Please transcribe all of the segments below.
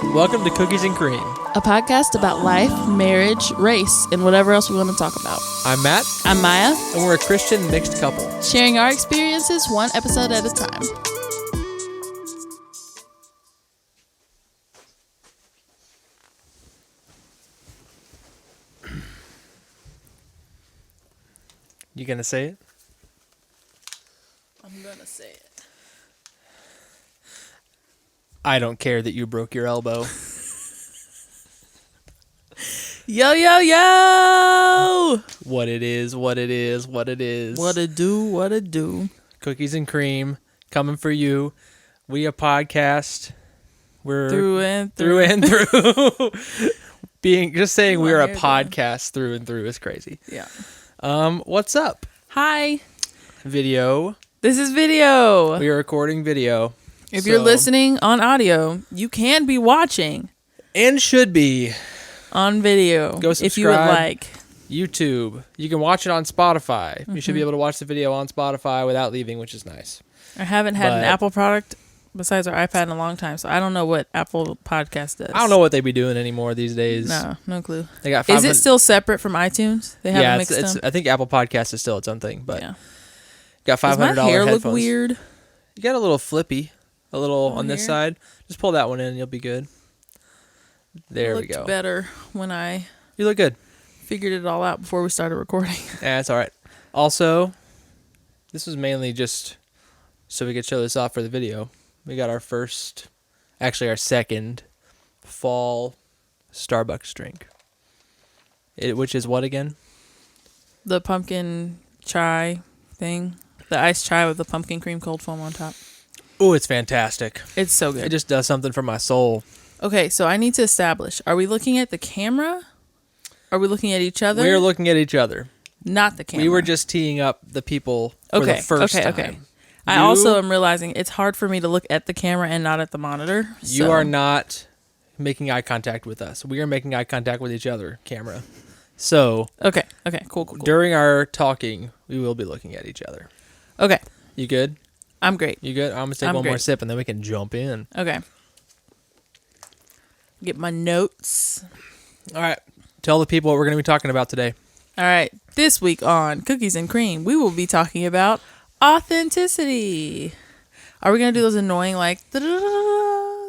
Welcome to Cookies and Cream. A podcast about life, marriage, race, and whatever else we want to talk about. I'm Matt. I'm Maya. And we're a Christian mixed couple. Sharing our experiences one episode at a time. You gonna say it? I'm gonna say it. I don't care that you broke your elbow. Yo, yo, yo! What it is, what it is, what it is. What it do, what it do. Cookies and Cream, coming for you. We a podcast. We're Through and through. Just saying we're a Here, podcast through and through is crazy. Yeah. What's up? Hi. Video. This is video. We are recording video. If you're listening on audio, you can be watching. And should be. On video. Go subscribe. If you would like. YouTube. You can watch it on Spotify. Mm-hmm. You should be able to watch the video on Spotify without leaving, which is nice. I haven't had an Apple product besides our iPad in a long time, so I don't know what Apple Podcast does. I don't know what they be doing anymore these days. No clue. They got. Is it still separate from iTunes? They haven't mixed them? I think Apple Podcast is still its own thing, but yeah. Got $500 headphones. Does my hair look weird? You got a little flippy, a little on this here? side. Just pull that one in, and you'll be good. There we go. Better when I. You look good. Figured it all out before we started recording. Yeah, it's all right. Also, this was mainly just so we could show this off for the video. We got our second fall Starbucks drink. Which is what again? The pumpkin chai thing. The iced chai with the pumpkin cream cold foam on top. Oh, it's fantastic. It's so good. It just does something for my soul. Okay, so I need to establish. Are we looking at the camera? Are we looking at each other? We're looking at each other. Not the camera. We were just teeing up the people for the first time. Okay. I also am realizing it's hard for me to look at the camera and not at the monitor. You are not making eye contact with us. We are making eye contact with each other, camera. So. Okay, cool. During our talking, we will be looking at each other. Okay. You good? I'm great. You good? I'm going to take one more sip and then we can jump in. Okay. Get my notes. All right. Tell the people what we're going to be talking about today. All right. This week on Cookies and Cream, we will be talking about authenticity. Are we going to do those annoying no.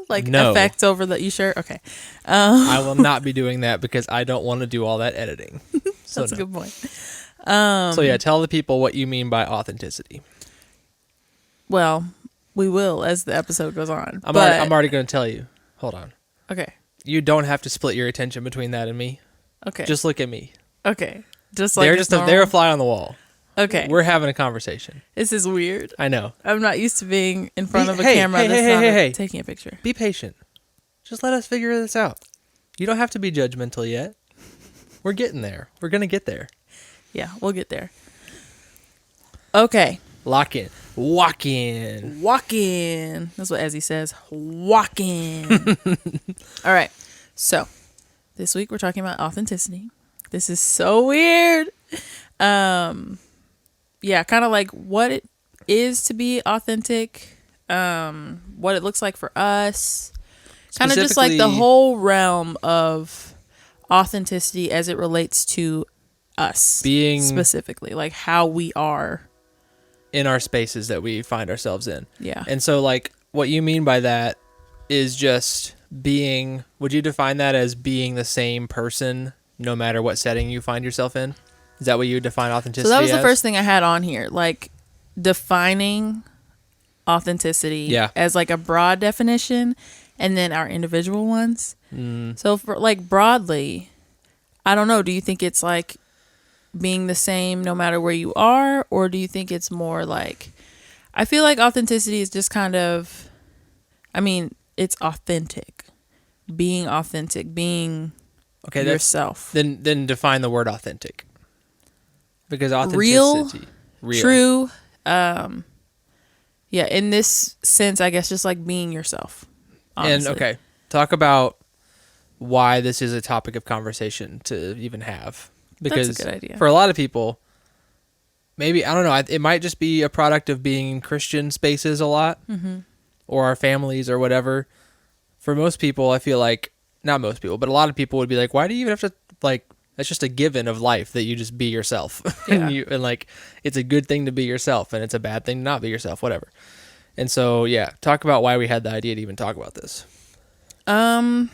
effects over the... You sure? Okay. I will not be doing that because I don't want to do all that editing. That's a good point. So yeah, tell the people what you mean by authenticity. Well, we will as the episode goes on. I'm already going to tell you. Hold on. Okay. You don't have to split your attention between that and me. Okay. Just look at me. Okay. Just like they're a fly on the wall. Okay. We're having a conversation. This is weird. I know. I'm not used to being in front of a camera that's taking a picture. Be patient. Just let us figure this out. You don't have to be judgmental yet. We're getting there. We're going to get there. Yeah, we'll get there. Okay. Lock in. Walk in. Walk in. That's what Ezzy says. Walk in. All right. So, this week we're talking about authenticity. This is so weird. Yeah, kind of like what it is to be authentic, what it looks like for us. Kind of just like the whole realm of authenticity as it relates to us. Being specifically, like how we are in our spaces that we find ourselves in. Yeah. And so like what you mean by that is just being, would you define that as being the same person no matter what setting you find yourself in? Is that what you would define authenticity as? So that was the first thing I had on here, like defining authenticity as like a broad definition and then our individual ones. So for like broadly, I don't know, do you think it's like being the same no matter where you are, or do you think it's more like, I feel like authenticity is just kind of, I mean, it's authentic, being yourself. Then define the word authentic, because authenticity, real. True, yeah, in this sense, I guess just like being yourself, honestly. And okay, talk about why this is a topic of conversation to even have. Because that's a good idea. For a lot of people, maybe, I don't know, it might just be a product of being in Christian spaces a lot, or our families or whatever. for most people, I feel like, not most people, but a lot of people would be like, why do you even have to, like, that's just a given of life that you just be yourself. Yeah. and like, it's a good thing to be yourself and it's a bad thing to not be yourself, whatever. And so, yeah, talk about why we had the idea to even talk about this. I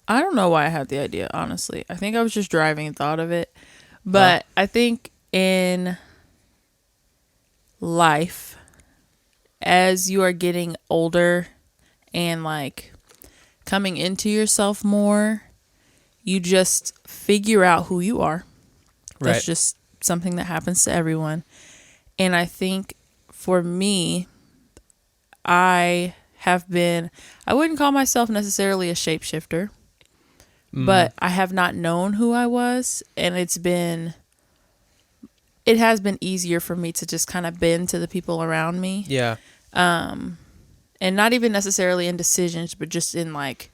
don't know why I had the idea, honestly. I think I was just driving and thought of it. But I think in life, as you are getting older and like coming into yourself more, you just figure out who you are. That's just something that happens to everyone. And I think for me, I wouldn't call myself necessarily a shapeshifter, but I have not known who I was. And it has been easier for me to just kind of bend to the people around me. Yeah. And not even necessarily in decisions, but just in like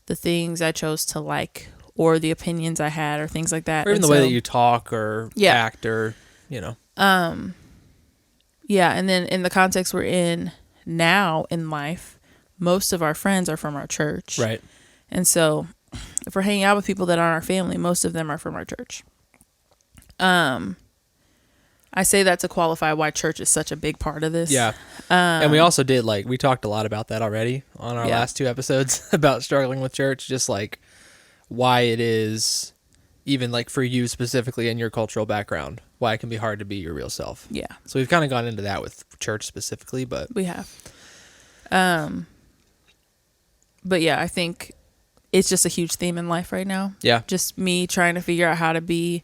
the things I chose to like, or the opinions I had, or things like that. Or even the way that you talk or act, or, you know. Yeah, and then in the context we're in now in life, most of our friends are from our church. Right. And so if we're hanging out with people that aren't our family, most of them are from our church. I say that to qualify why church is such a big part of this. Yeah. And we also did, like, we talked a lot about that already on our last 2 episodes about struggling with church, just like why it is, even like for you specifically in your cultural background, why it can be hard to be your real self. Yeah. So we've kind of gone into that with church specifically, but we have. But yeah, I think it's just a huge theme in life right now. Yeah. Just me trying to figure out how to be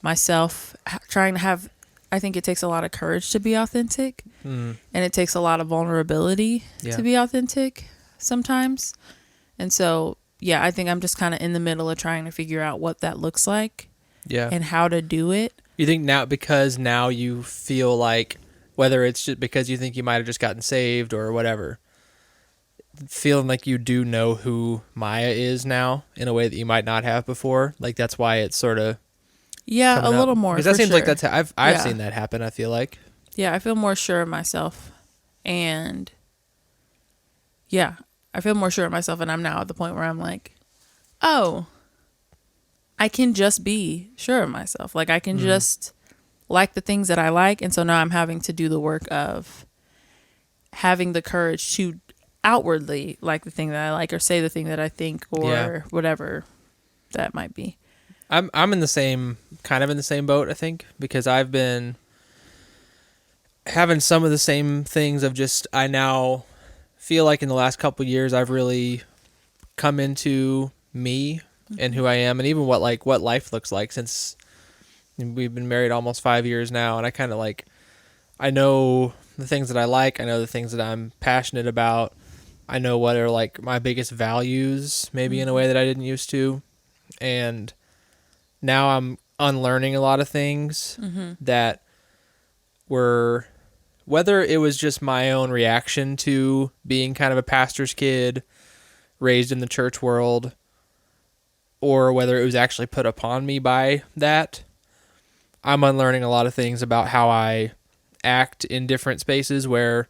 myself, trying to have, I think it takes a lot of courage to be authentic, and it takes a lot of vulnerability to be authentic sometimes. And so, yeah, I think I'm just kind of in the middle of trying to figure out what that looks like, and how to do it. You think because now you feel like, whether it's just because you think you might have just gotten saved or whatever, feeling like you do know who Maya is now in a way that you might not have before, like that's why it's sort of a little more, because that seems sure. like that's I've seen that happen. I feel like I feel more sure of myself, and I feel more sure of myself, and I'm now at the point where I'm like, oh, I can just be sure of myself. Like I can just like the things that I like, and so now I'm having to do the work of having the courage to outwardly like the thing that I like, or say the thing that I think, or whatever that might be. I'm in the same boat, I think, because I've been having some of the same things of just, I now feel like in the last couple of years I've really come into me and who I am, and even what life looks like, since we've been married almost 5 years now, and I kind of like, I know the things that I like, I know the things that I'm passionate about, I know what are like my biggest values, maybe in a way that I didn't used to, and now I'm unlearning a lot of things that were, whether it was just my own reaction to being kind of a pastor's kid raised in the church world, or whether it was actually put upon me by that. I'm unlearning a lot of things about how I act in different spaces where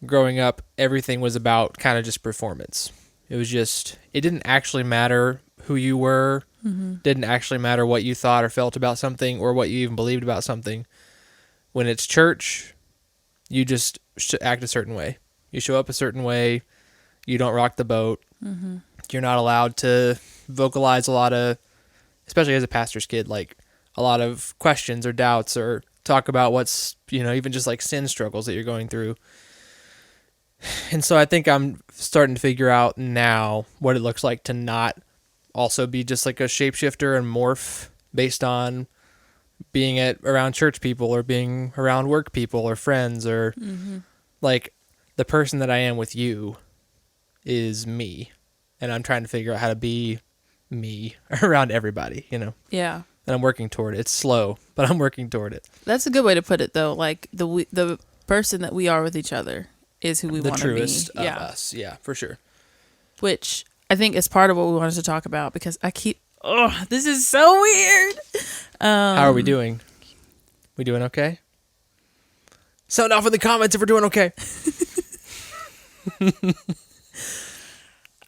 growing up, everything was about kind of just performance. It was just, it didn't actually matter who you were, didn't actually matter what you thought or felt about something, or what you even believed about something. When it's church, you just act a certain way. You show up a certain way. You don't rock the boat. You're not allowed to vocalize a lot of, especially as a pastor's kid, like a lot of questions or doubts, or talk about what's, even just like sin struggles that you're going through. And so I think I'm starting to figure out now what it looks like to not also be just like a shapeshifter and morph based on being around church people, or being around work people or friends, or like the person that I am with you is me, and I'm trying to figure out how to be me around everybody, Yeah. And I'm working toward it. It's slow, but I'm working toward it. That's a good way to put it, though. Like the person that we are with each other is who we want to be. The truest of us. Yeah, for sure. Which I think is part of what we wanted to talk about, because this is so weird. How are we doing? We doing okay? Sound off in the comments if we're doing okay.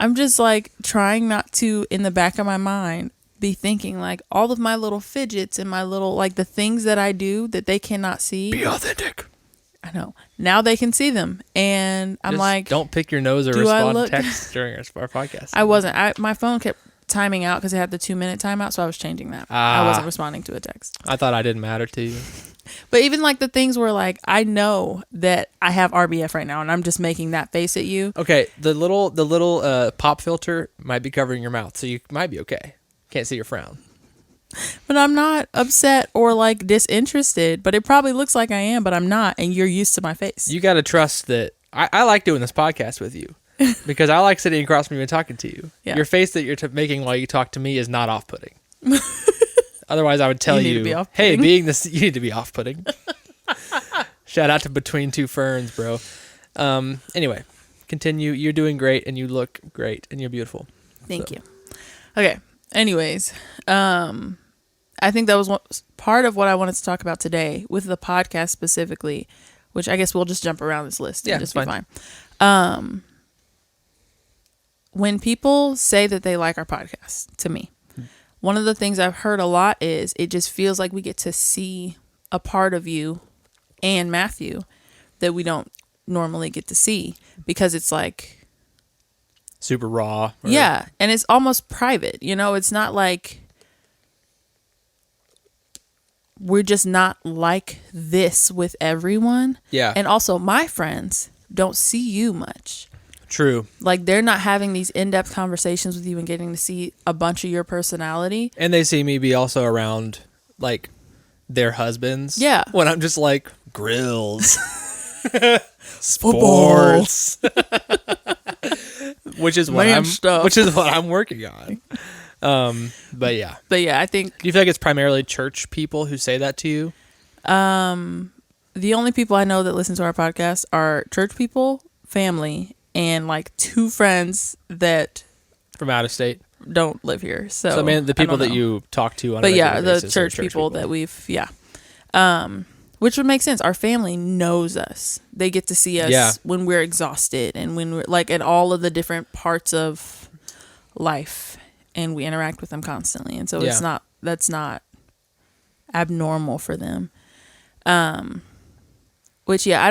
I'm just like trying not to, in the back of my mind, be thinking like all of my little fidgets and my little, like the things that I do that they cannot see. Be authentic. I know. Now they can see them. And I'm Just like, don't pick your nose or respond to text during our podcast. I wasn't. My phone kept timing out because it had the 2-minute timeout. So I was changing that. I wasn't responding to a text. I thought I didn't matter to you. But even like the things where like I know that I have RBF right now and I'm just making that face at you. Okay, the little pop filter might be covering your mouth, so you might be okay. Can't see your frown. But I'm not upset or like disinterested, but it probably looks like I am, but I'm not, and you're used to my face. You got to trust that I like doing this podcast with you because I like sitting across from you and talking to you. Yeah. Your face that you're making while you talk to me is not off-putting. Otherwise, I would tell You need you, to be hey, off-putting. being this, you need to be off-putting. Shout out to Between Two Ferns, bro. Anyway, continue. You're doing great, and you look great, and you're beautiful. Thank you. Okay. Anyways, I think that was part of what I wanted to talk about today with the podcast specifically, which I guess we'll just jump around this list and just be fine. When people say that they like our podcast, to me, one of the things I've heard a lot is it just feels like we get to see a part of you and Matthew that we don't normally get to see because it's like super raw. Yeah, and it's almost private. You know, it's not like we're just not like this with everyone. Yeah. And also my friends don't see you much. True. Like they're not having these in-depth conversations with you and getting to see a bunch of your personality. And they see me be also around like their husbands. Yeah. When I'm just like grills. Sports. which is what I'm working on. But yeah. I think Do you feel like it's primarily church people who say that to you? the only people I know that listen to our podcast are church people, family, and like 2 friends that From out of state? don't live here. So I mean, the people I don't that know. you talk to on a But regular yeah, the basis are church people that we've which would make sense. Our family knows us. They get to see us when we're exhausted and when we're like at all of the different parts of life, and we interact with them constantly. And so that's not abnormal for them. Which I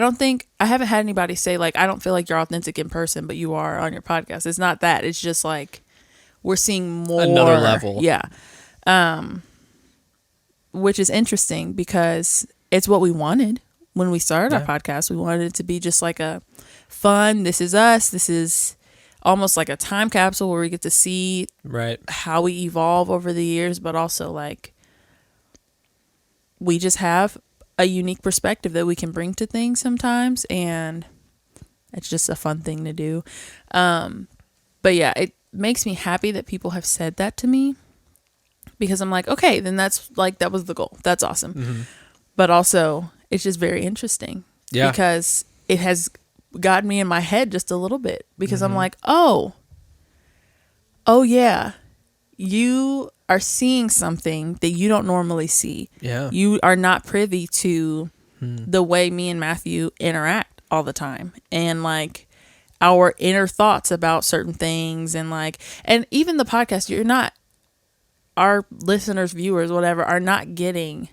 haven't had anybody say like, I don't feel like you're authentic in person, but you are on your podcast. It's not that. It's just like we're seeing more another level. Yeah. Which is interesting because it's what we wanted when we started our podcast. We wanted it to be just like a fun, this is us. This is almost like a time capsule where we get to see how we evolve over the years, but also like we just have a unique perspective that we can bring to things sometimes, and it's just a fun thing to do. But yeah, it makes me happy that people have said that to me, because I'm like, okay, then that's like, that was the goal. That's awesome. Mm-hmm. But also it's just very interesting because it has gotten me in my head just a little bit, because I'm like, oh yeah, you are seeing something that you don't normally see. Yeah. You are not privy to the way me and Matthew interact all the time, and like our inner thoughts about certain things, and like, and even the podcast, you're not, our listeners, viewers, whatever, are not getting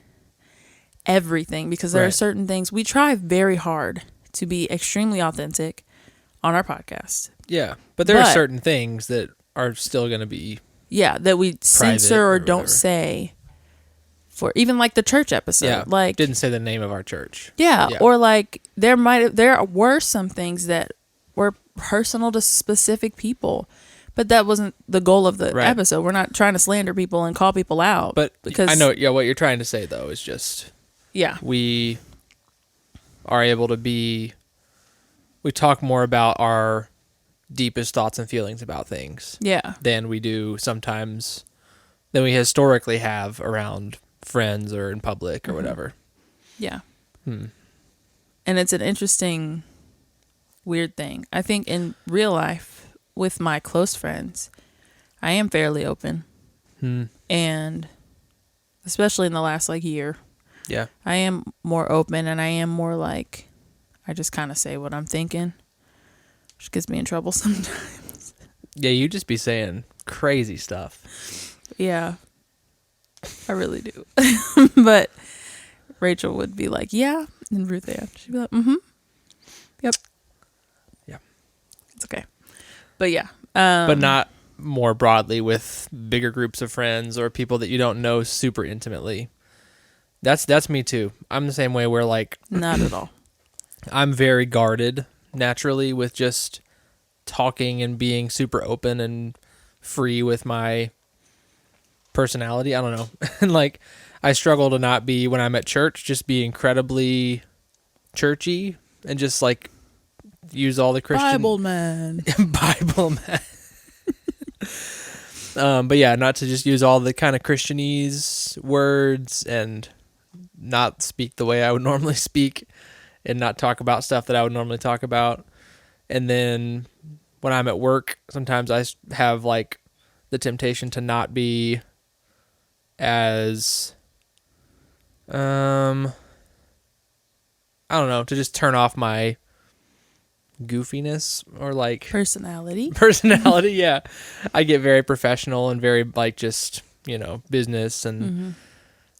everything, because there are certain things we try very hard to be extremely authentic on our podcast. Yeah. But there are certain things that are still going to be that we censor or don't say, for even like the church episode. Yeah, like didn't say the name of our church. Yeah, or like there were some things that were personal to specific people, but that wasn't the goal of the episode. We're not trying to slander people and call people out. But because I know, what you're trying to say though is just we are able to we talk more about our deepest thoughts and feelings about things than we do sometimes, than we historically have around friends or in public or whatever. And it's an interesting, weird thing. I think in real life with my close friends, I am fairly open, and especially in the last like year, I am more open, and I am more like, I just kind of say what I'm thinking, which gets me in trouble sometimes. Yeah, you just be saying crazy stuff. Yeah, I really do. But Rachel would be like, yeah. And Ruth, yeah. She'd be like, mm-hmm. Yep. Yeah. It's okay. But yeah. But not more broadly with bigger groups of friends or people that you don't know super intimately. That's me too. I'm the same way where like not at all. I'm very guarded naturally with just talking and being super open and free with my personality. I don't know. And like I struggle to not be when I'm at church, just be incredibly churchy and just like use all the Christian Bible man. Bible man. But yeah, not to just use all the kind of Christianese words and not speak the way I would normally speak and not talk about stuff that I would normally talk about. And then when I'm at work, sometimes I have like the temptation to not be as, I don't know, to just turn off my goofiness or like Personality. Yeah. I get very professional and very like just, business. And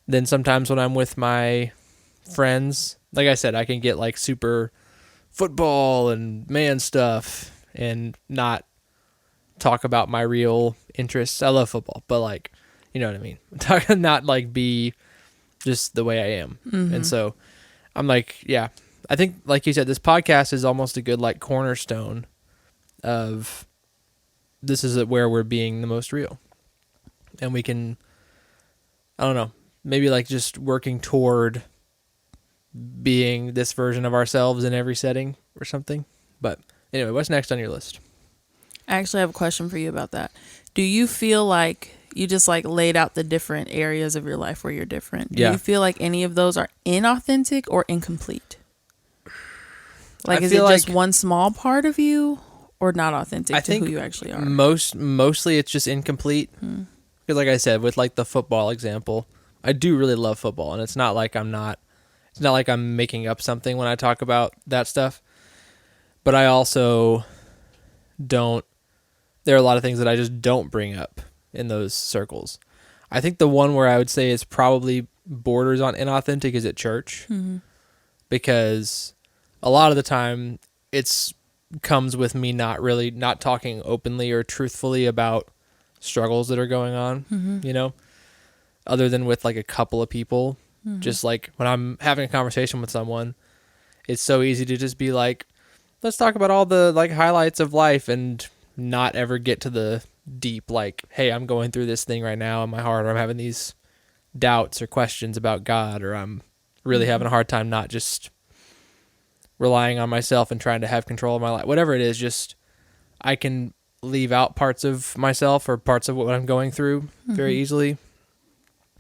then sometimes when I'm with my friends, like I said, I can get like super football and man stuff and not talk about my real interests. I love football, but like, you know what I mean? Not like be just the way I am. And so I'm like, yeah, I think like you said, this podcast is almost a good like cornerstone of this is where we're being the most real. And we can, I don't know, maybe like just working toward being this version of ourselves in every setting or something. But anyway, what's next on your list? I actually have a question for you about that. Do you feel like you just like laid out the different areas of your life where you're different? Do you feel like any of those are inauthentic or incomplete? Like, is it just one small part of you or not authentic to who you actually are? Mostly it's just incomplete. Because like I said, with like the football example, I do really love football. And it's not like I'm making up something when I talk about that stuff. But I also there are a lot of things that I just don't bring up in those circles. I think the one where I would say is probably borders on inauthentic is at church. Because a lot of the time it's comes with me not talking openly or truthfully about struggles that are going on, other than with like a couple of people. Just like when I'm having a conversation with someone, it's so easy to just be like, let's talk about all the like highlights of life and not ever get to the deep, like, hey, I'm going through this thing right now in my heart, or I'm having these doubts or questions about God, or I'm really having a hard time not just relying on myself and trying to have control of my life. Whatever it is, just I can leave out parts of myself or parts of what I'm going through very easily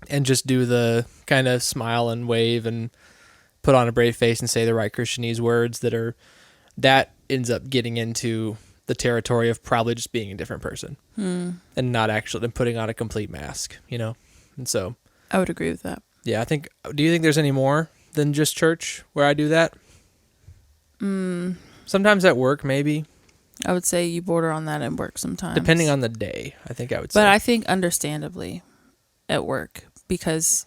and just do the kind of smile and wave and put on a brave face and say the right Christianese words that ends up getting into the territory of probably just being a different person and not actually putting on a complete mask, And so I would agree with that. Yeah, do you think there's any more than just church where I do that? Sometimes at work, maybe. I would say you border on that at work sometimes. Depending on the day, I think I would say. But I think understandably at work, because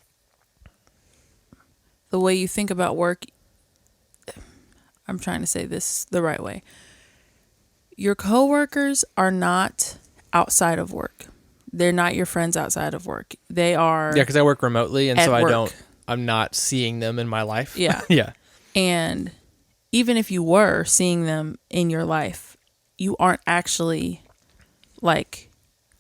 the way you think about work, I'm trying to say this the right way. Your coworkers are not outside of work. They're not your friends outside of work. They are. Yeah, because I work remotely, and so work. I'm not seeing them in my life. Yeah. Yeah. And even if you were seeing them in your life, you aren't actually like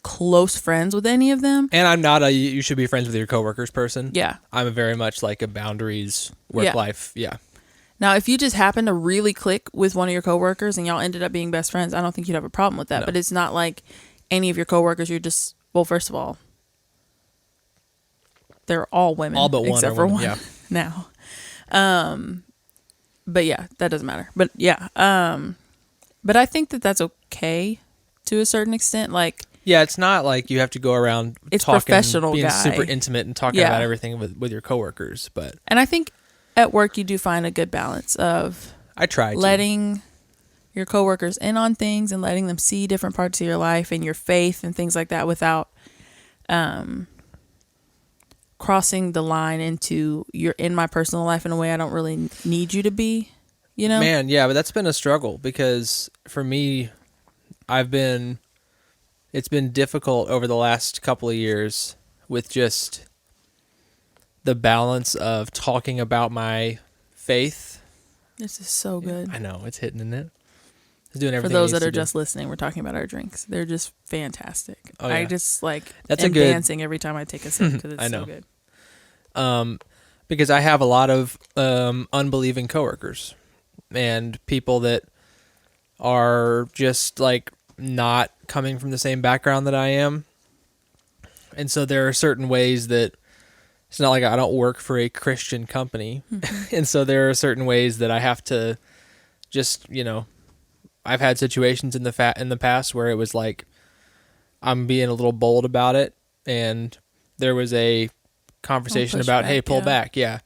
close friends with any of them. And I'm not you should be friends with your coworkers person. Yeah. I'm a very much like a boundaries work life. Yeah. Now, if you just happen to really click with one of your coworkers and y'all ended up being best friends, I don't think you'd have a problem with that. No. But it's not like any of your coworkers, you're just, well, first of all, they're all women. All but one except for women, one now. But yeah, that doesn't matter. But yeah. But I think that that's okay to a certain extent. Like, yeah, it's not like you have to go around it's talking, professional being guy. super intimate and talking about everything with your coworkers. But and I think at work you do find a good balance of I try letting your coworkers in on things and letting them see different parts of your life and your faith and things like that without crossing the line into you're in my personal life in a way I don't really need you to be, you know? Man, yeah, but that's been a struggle because for me, it's been difficult over the last couple of years with just the balance of talking about my faith. This is so good. I know, it's hitting in it. It's doing For everything those it needs that are to do. just listening, we're talking about our drinks. They're just fantastic. Oh, yeah. I just That's am a good dancing every time I take a sip because it's I know. so good. Because I have a lot of unbelieving coworkers and people that are just like not coming from the same background that I am. And so there are certain ways that it's not like I don't work for a Christian company. Mm-hmm. And so there are certain ways that I have to just, I've had situations in the past where it was like I'm being a little bold about it, and there was a conversation about, hey, pull back. Yeah.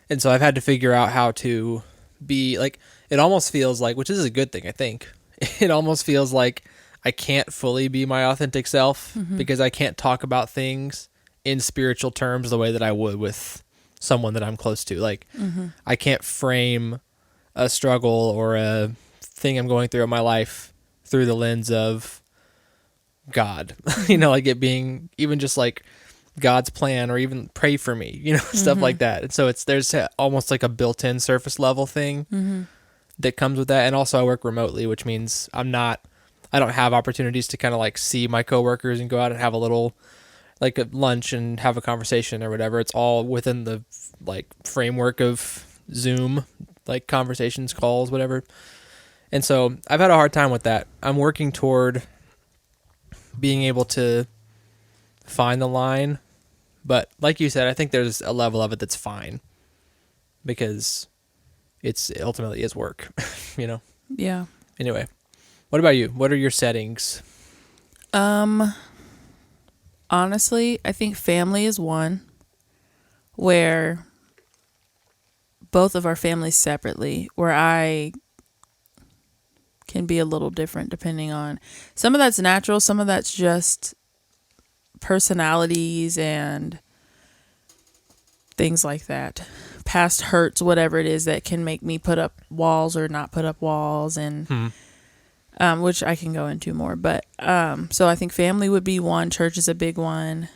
And so I've had to figure out how to be like, it almost feels like, which is a good thing, I think. It almost feels like I can't fully be my authentic self because I can't talk about things in spiritual terms the way that I would with someone that I'm close to. Like, I can't frame a struggle or a thing I'm going through in my life through the lens of God, like it being even just like God's plan or even pray for me, stuff like that. And so there's almost like a built-in surface level thing that comes with that. And also I work remotely, which means I don't have opportunities to kind of like see my coworkers and go out and have a little like a lunch and have a conversation or whatever. It's all within the like framework of Zoom, like conversations, calls, whatever. And so I've had a hard time with that. I'm working toward being able to find the line. But like you said, I think there's a level of it that's fine because it ultimately is work, Yeah. Anyway, what about you? What are your settings? Honestly, I think family is one where both of our families separately, where I can be a little different depending on some of that's natural, some of that's just personalities and things like that, past hurts, whatever it is that can make me put up walls or not put up walls, and which I can go into more, but so I think family would be one, church is a big one,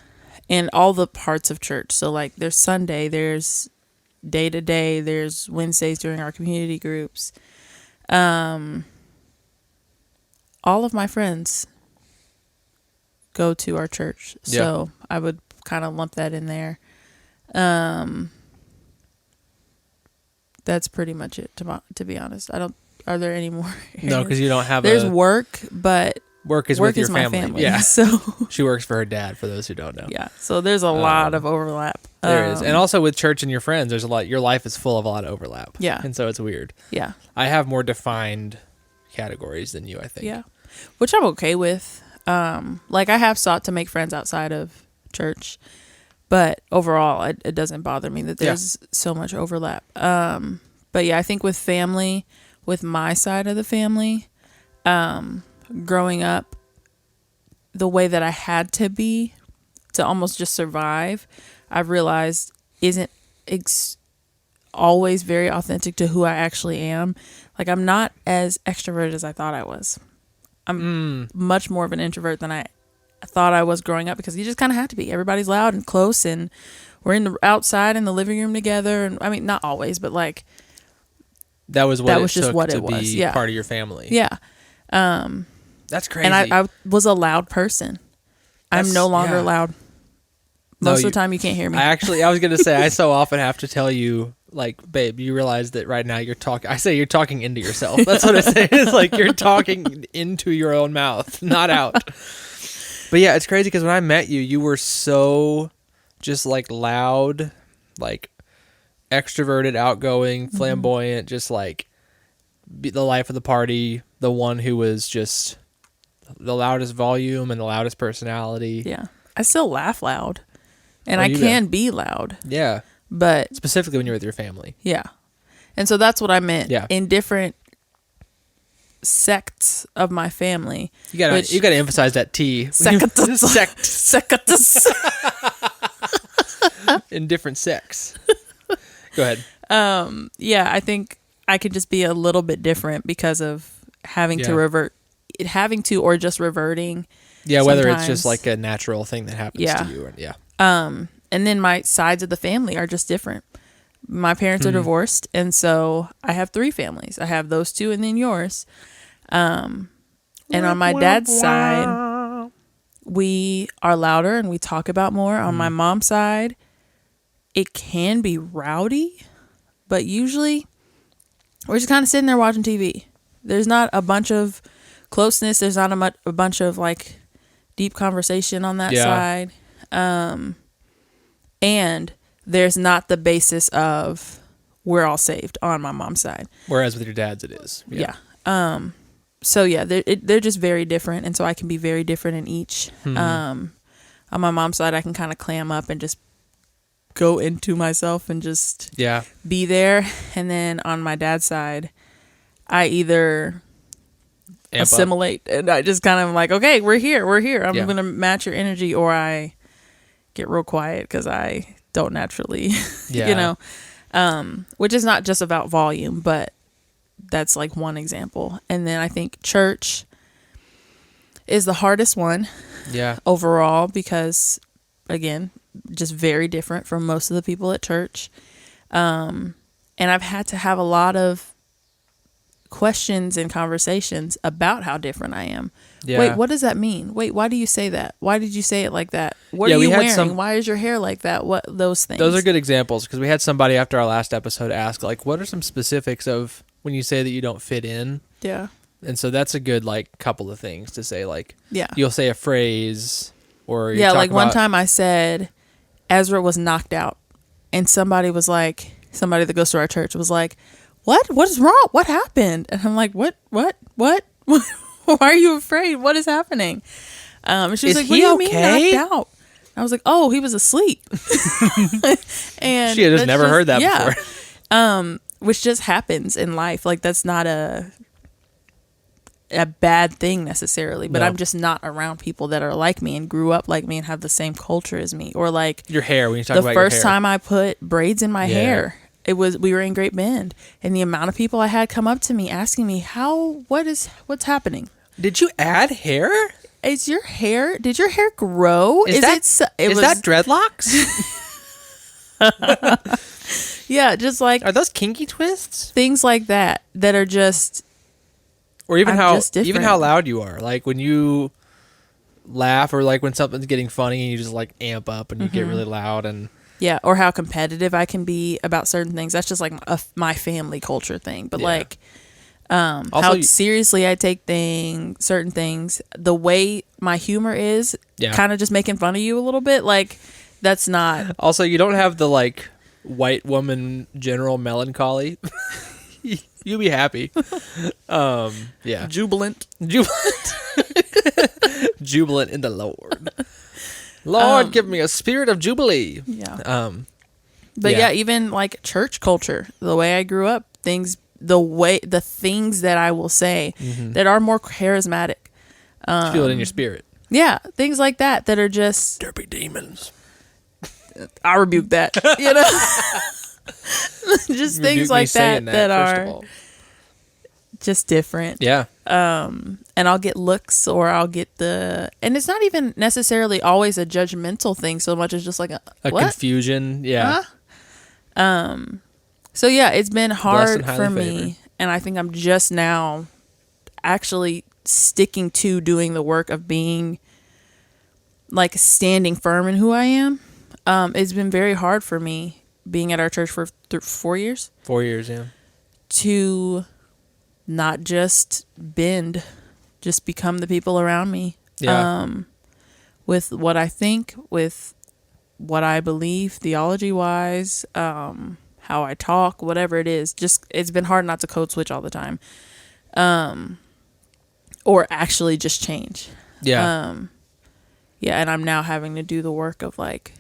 and all the parts of church. So like there's Sunday, there's day to day, there's Wednesdays during our community groups. All of my friends go to our church. So yeah. I would kind of lump that in there. That's pretty much it, to be honest. Are there any more? No, because you don't have There's work, but work is with your family. My family. Yeah. So she works for her dad, for those who don't know. Yeah. So there's a lot of overlap. There is. And also with church and your friends, there's a lot. Your life is full of a lot of overlap. Yeah. And so it's weird. Yeah. I have more defined categories than you, I think. Yeah. Which I'm okay with. Like I have sought to make friends outside of church, but overall it doesn't bother me that there's so much overlap. But yeah, I think with family, with my side of the family, growing up the way that I had to be to almost just survive, I've realized isn't always very authentic to who I actually am. Like I'm not as extroverted as I thought I was. I'm much more of an introvert than I thought I was growing up, because you just kind of have to be. Everybody's loud and close, and we're outside in the living room together. And I mean, not always, but like that was just what it was. Yeah. Part of your family. Yeah. That's crazy. And I was a loud person. I'm no longer loud. Most of the time you can't hear me. I was going to say, I so often have to tell you, like, babe, you realize that right now you're talking. I say you're talking into yourself. That's what I say. It's like you're talking into your own mouth, not out. But yeah, it's crazy because when I met you, you were so just like loud, like extroverted, outgoing, flamboyant, just like the life of the party, the one who was just the loudest volume and the loudest personality. Yeah. I still laugh loud. And I can be loud. Yeah. But specifically when you're with your family. Yeah. And so that's what I meant. Yeah. In different sects of my family. You gotta emphasize that T. Sect. In different sects. Go ahead. Yeah, I think I could just be a little bit different because of having to revert, or just reverting. Yeah, whether it's sometimes. just like a natural thing that happens to you. Or, yeah. And then my sides of the family are just different. My parents are divorced, and so I have 3 families. I have those 2 and then yours. And on my dad's side, we are louder and we talk about more. On my mom's side, it can be rowdy, but usually we're just kind of sitting there watching TV. There's not a bunch of closeness. There's not a bunch of like deep conversation on that side. And there's not the basis of we're all saved on my mom's side. Whereas with your dad's, it is. Yeah. So yeah, they're just very different. And so I can be very different in each. On my mom's side, I can kind of clam up and just go into myself and just be there. And then on my dad's side, I either assimilate and I just kind of like, okay, we're here. I'm going to match your energy, or I get real quiet because I don't naturally, which is not just about volume, but that's like one example. And then I think church is the hardest one overall because, again, just very different from most of the people at church. And I've had to have a lot of questions and conversations about how different I am. Yeah. Wait, what does that mean? Wait, why do you say that? Why did you say it like that? What are you wearing? Why is your hair like that? What, those things. Those are good examples because we had somebody after our last episode ask, like, what are some specifics of when you say that you don't fit in? Yeah. And so that's a good, like, couple of things to say, like, you'll say a phrase or you like one time I said Ezra was knocked out, and somebody that goes to our church was like, what is wrong? What happened? And I'm like, what why are you afraid? What is happening? And she was like, what do you mean knocked out? I was like, oh, he was asleep. And she had just never heard that before. Which just happens in life. Like, that's not a bad thing necessarily, but I'm just not around people that are like me and grew up like me and have the same culture as me. Or like your hair, when you talk about your hair. The first time I put braids in my hair, we were in Great Bend, and the amount of people I had come up to me asking me what's happening. Did you add hair? Did your hair grow? Is that dreadlocks? Yeah, just like, are those kinky twists? Things like that are just, or even how loud you are. Like when you laugh, or like when something's getting funny and you just like amp up and you get really loud, and or how competitive I can be about certain things. That's just like my family culture thing. But like how seriously I take certain things, the way my humor is kind of just making fun of you a little bit. Like, that's not. Also, you don't have the like white woman general melancholy. You'll be happy. Jubilant. Jubilant in the Lord. Lord, give me a spirit of jubilee. Yeah. Even like church culture, the way I grew up, the things that I will say that are more charismatic. You feel it in your spirit. Yeah, things like that are just derpy demons. I rebuke that. Just things like that are just different. Yeah. And I'll get looks, or I'll get and it's not even necessarily always a judgmental thing so much as just like a confusion. Yeah. So yeah, it's been hard for me, and I think I'm just now actually sticking to doing the work of being like standing firm in who I am. It's been very hard for me being at our church for 4 years. 4 years, yeah. To not just bend, just become the people around me. Yeah. With what I think, with what I believe, theology-wise, how I talk, whatever it is. Just, it's been hard not to code switch all the time. Or actually just change. Yeah. And I'm now having to do the work of like,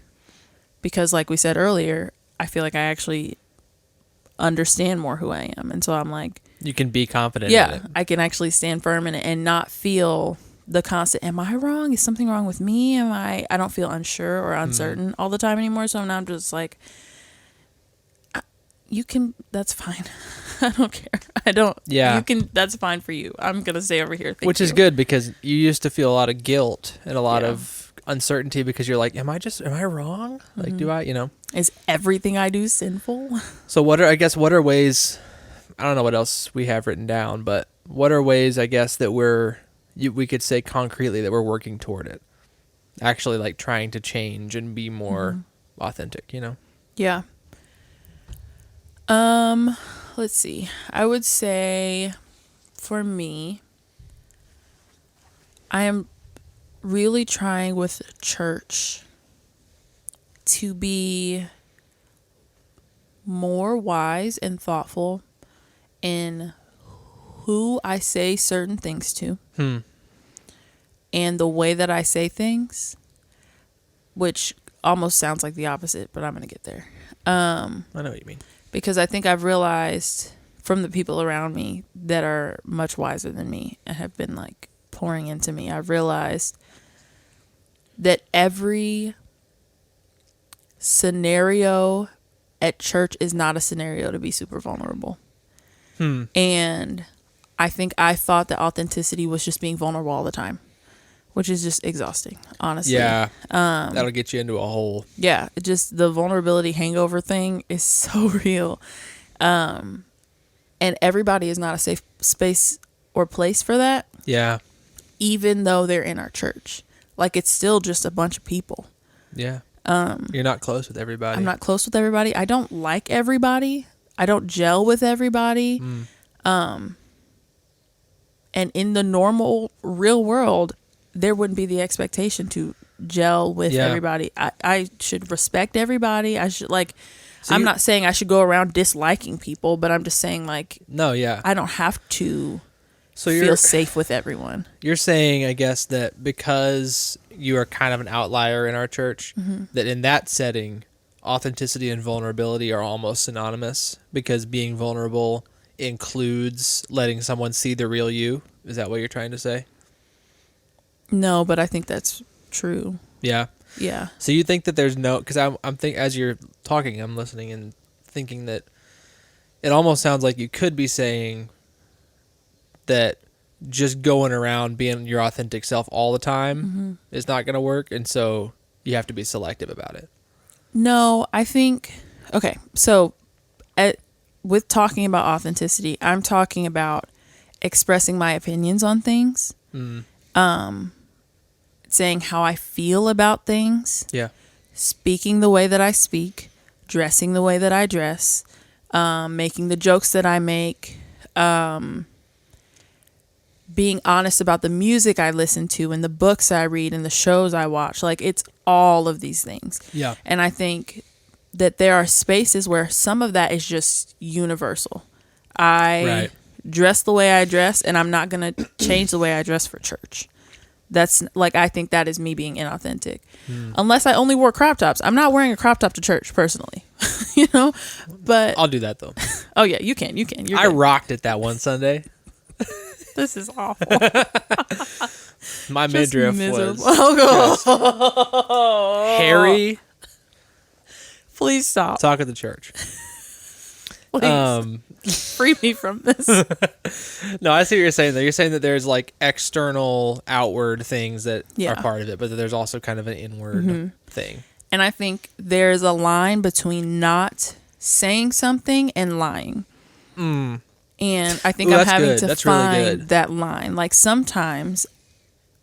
because like we said earlier, I feel like I actually understand more who I am. And so I'm like, You can be confident in it. I can actually stand firm in it and not feel the constant, am I wrong? Is something wrong with me? I don't feel unsure or uncertain all the time anymore. So now I'm just like, you can, that's fine. I don't care. I don't, Yeah. You can, that's fine for you. I'm going to stay over here. Which is good, because you used to feel a lot of guilt and a lot of uncertainty because you're like, am I wrong? Like, do I, Is everything I do sinful? So what are ways, I don't know what else we have written down, but what are ways, I guess, that we could say concretely that we're working toward it? Actually, like, trying to change and be more authentic, Yeah. Let's see. I would say for me, I am really trying with church to be more wise and thoughtful in who I say certain things to and the way that I say things, which almost sounds like the opposite, but I'm going to get there. I know what you mean. Because I think I've realized from the people around me that are much wiser than me and have been like pouring into me, I've realized that every scenario at church is not a scenario to be super vulnerable. And I think I thought that authenticity was just being vulnerable all the time, which is just exhausting, honestly. Yeah. That'll get you into a hole. Yeah. Just the vulnerability hangover thing is so real. And everybody is not a safe space or place for that. Yeah. Even though they're in our church. Like, it's still just a bunch of people. Yeah. You're not close with everybody. I'm not close with everybody. I don't like everybody. I don't gel with everybody. And in the normal real world, there wouldn't be the expectation to gel with everybody. I should respect everybody. I should I'm not saying I should go around disliking people, but I'm just saying no, yeah. I don't have to So feel safe with everyone. You're saying, I guess, that because you are kind of an outlier in our church, that in that setting, authenticity and vulnerability are almost synonymous, because being vulnerable includes letting someone see the real you. Is that what you're trying to say? No, but I think that's true. Yeah. Yeah. So you think that there's no, because I'm thinking, as you're talking, I'm listening and thinking that it almost sounds like you could be saying that just going around being your authentic self all the time is not going to work, and so you have to be selective about it. No, I think, okay, so with talking about authenticity, I'm talking about expressing my opinions on things, saying how I feel about things, speaking the way that I speak, dressing the way that I dress, making the jokes that I make, being honest about the music I listen to and the books I read and the shows I watch. Like, it's all of these things. Yeah. And I think that there are spaces where some of that is just universal. I dress the way I dress, and I'm not going to change the way I dress for church. That's I think that is me being inauthentic. Unless I only wore crop tops. I'm not wearing a crop top to church personally, but I'll do that though. Oh yeah, you can. You're I good. rocked it that one Sunday. This is awful. My midriff miserable. was hairy. Please stop. Talk at the church. Please. Free me from this. No, I see what you're saying though. You're saying that there's external, outward things that are part of it, but that there's also kind of an inward thing. And I think there's a line between not saying something and lying. And I think I'm having to find that line. Sometimes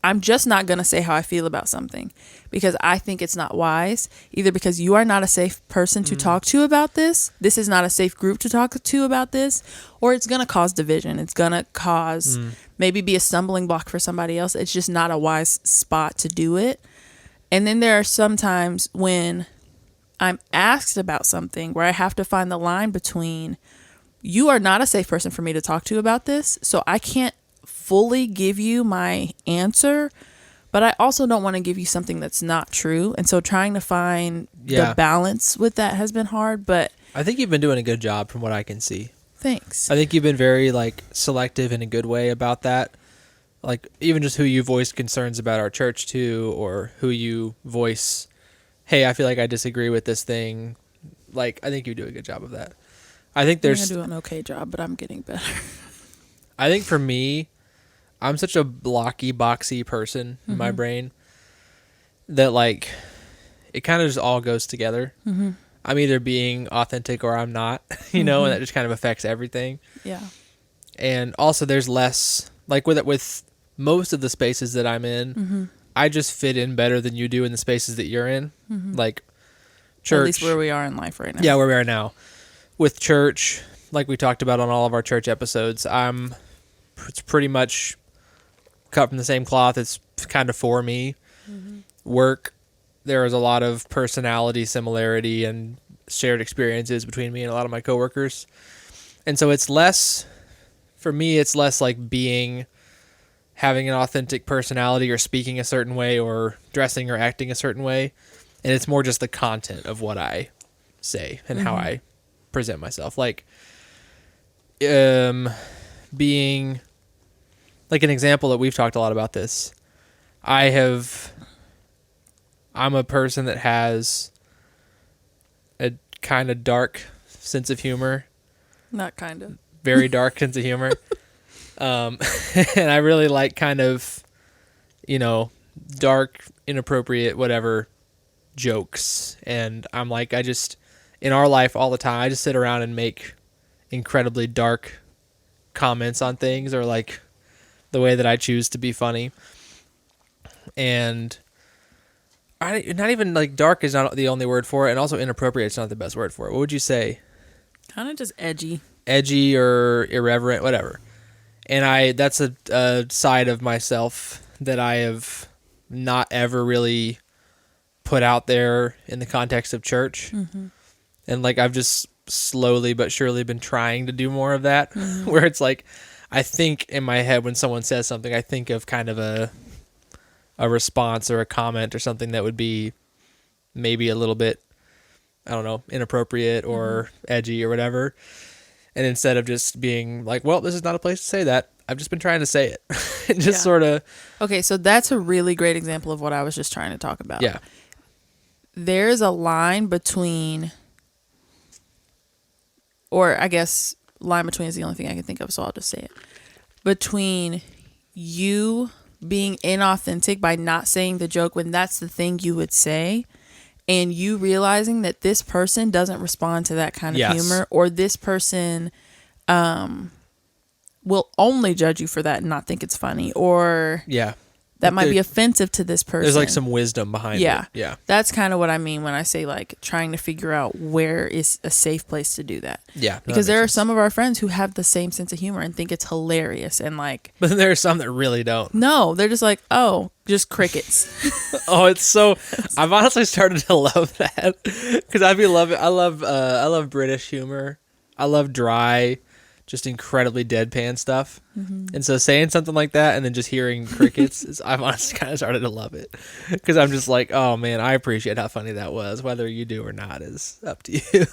I'm just not going to say how I feel about something because I think it's not wise, either because you are not a safe person to talk to about this. This is not a safe group to talk to about this, or it's going to cause division. It's going to cause maybe be a stumbling block for somebody else. It's just not a wise spot to do it. And then there are some times when I'm asked about something where I have to find the line between, you are not a safe person for me to talk to about this, so I can't fully give you my answer, but I also don't want to give you something that's not true. And so trying to find the balance with that has been hard, but I think you've been doing a good job from what I can see. Thanks. I think you've been very like selective in a good way about that. Like even just who you voice concerns about our church to, or who you voice, hey, I feel like I disagree with this thing. Like I think you do a good job of that. I think I there's do an okay job, but I'm getting better. I think for me, I'm such a blocky, boxy person in my brain that like it kind of just all goes together. I'm either being authentic or I'm not, and that just kind of affects everything. Yeah. And also there's less like with most of the spaces that I'm in, I just fit in better than you do in the spaces that you're in. Like church. At least where we are in life right now. Yeah, where we are now. With church, like we talked about on all of our church episodes, it's pretty much cut from the same cloth. It's kind of for me. Work, there is a lot of personality similarity and shared experiences between me and a lot of my coworkers. And so it's less, for me, it's less like having an authentic personality or speaking a certain way or dressing or acting a certain way. And it's more just the content of what I say and how I present myself. Like, being like an example that we've talked a lot about this. I'm a person that has a kind of dark sense of humor. Not kind of. Very dark sense of humor. And I really like kind of, dark, inappropriate, whatever jokes. And I'm like, in our life all the time, I just sit around and make incredibly dark comments on things, or like the way that I choose to be funny. And not even like dark is not the only word for it, and also inappropriate is not the best word for it. What would you say? Kind of just edgy. Edgy or irreverent, whatever. And that's a side of myself that I have not ever really put out there in the context of church. And like I've just slowly but surely been trying to do more of that, where it's like I think in my head when someone says something, I think of kind of a response or a comment or something that would be maybe a little bit, I don't know, inappropriate or edgy or whatever. And instead of just being like, well, this is not a place to say that, I've just been trying to say it. And just sort of. Okay, so that's a really great example of what I was just trying to talk about. Yeah. There's a line between, or I guess line between is the only thing I can think of, so I'll just say it. Between you being inauthentic by not saying the joke when that's the thing you would say, and you realizing that this person doesn't respond to that kind of humor, or this person will only judge you for that and not think it's funny, or that might be offensive to this person. There's like some wisdom behind it. Yeah. That's kind of what I mean when I say like trying to figure out where is a safe place to do that. Yeah. Because there are some of our friends who have the same sense of humor and think it's hilarious, and like. But then there are some that really don't. No, they're just like, oh, just crickets. Oh, it's so. I've honestly started to love that because I love British humor. I love dry, just incredibly deadpan stuff. And so saying something like that and then just hearing crickets, I've honestly kind of started to love it, because I'm just like, oh man, I appreciate how funny that was. Whether you do or not is up to you.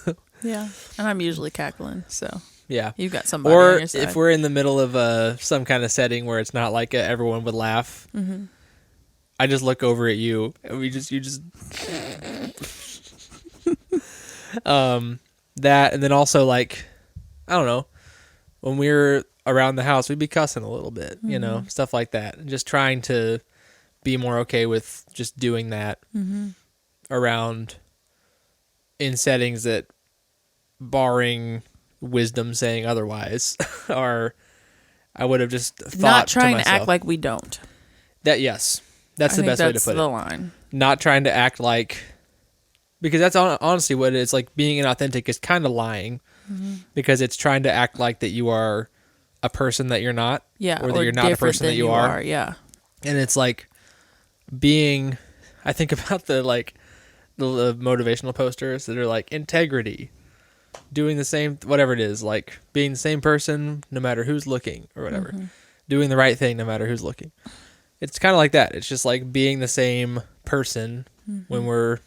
Yeah, and I'm usually cackling, so yeah, you've got somebody on your side. If we're in the middle of some kind of setting where it's not like everyone would laugh, I just look over at you and you just that, and then also like, I don't know, when we're around the house, we'd be cussing a little bit, stuff like that. And just trying to be more okay with just doing that around in settings that, barring wisdom saying otherwise, I would have just thought not trying to myself, act like we don't. That's the best way to put it. That's the line. Not trying to act like, because that's honestly what it is. Like being inauthentic is kind of lying, because it's trying to act like that you are a person that you're not, or that you're not a person that you are. Yeah. And it's like being, I think about the motivational posters that are like integrity, doing the same, whatever it is, like being the same person no matter who's looking or whatever, doing the right thing no matter who's looking. It's kind of like that. It's just like being the same person when we're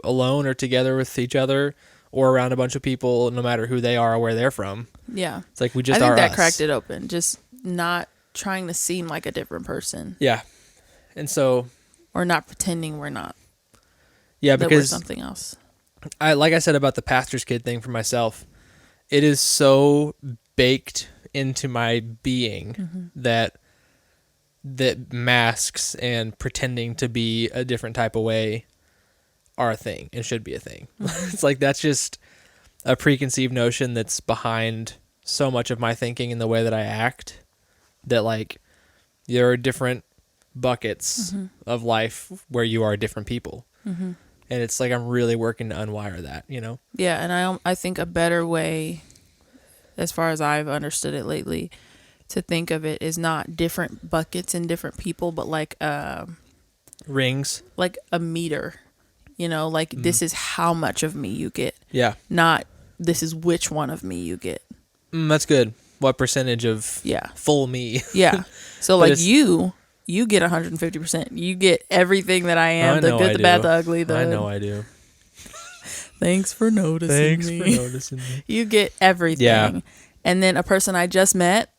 alone or together with each other, or around a bunch of people, no matter who they are or where they're from. Yeah. It's like we just I think are that us. cracked it open. Just not trying to seem like a different person. Yeah. And so, or not pretending we're not. yeah, that we're because something else. like I said about the pastor's kid thing for myself, it is so baked into my being that masks and pretending to be a different type of way are a thing and should be a thing. It's like that's just a preconceived notion that's behind so much of my thinking and the way that I act, that like there are different buckets of life where you are different people. And it's like I'm really working to unwire that, you know? Yeah, and I think a better way, as far as I've understood it lately, to think of it is not different buckets and different people, but like Rings. like a meter. You know, like this is how much of me you get. Yeah. Not this is which one of me you get. That's good. What percentage of full me? Yeah. So like you get 150%. You get everything that I am, the good, the bad, the ugly. I know I do. Thanks for noticing me. You get everything. Yeah. And then a person I just met,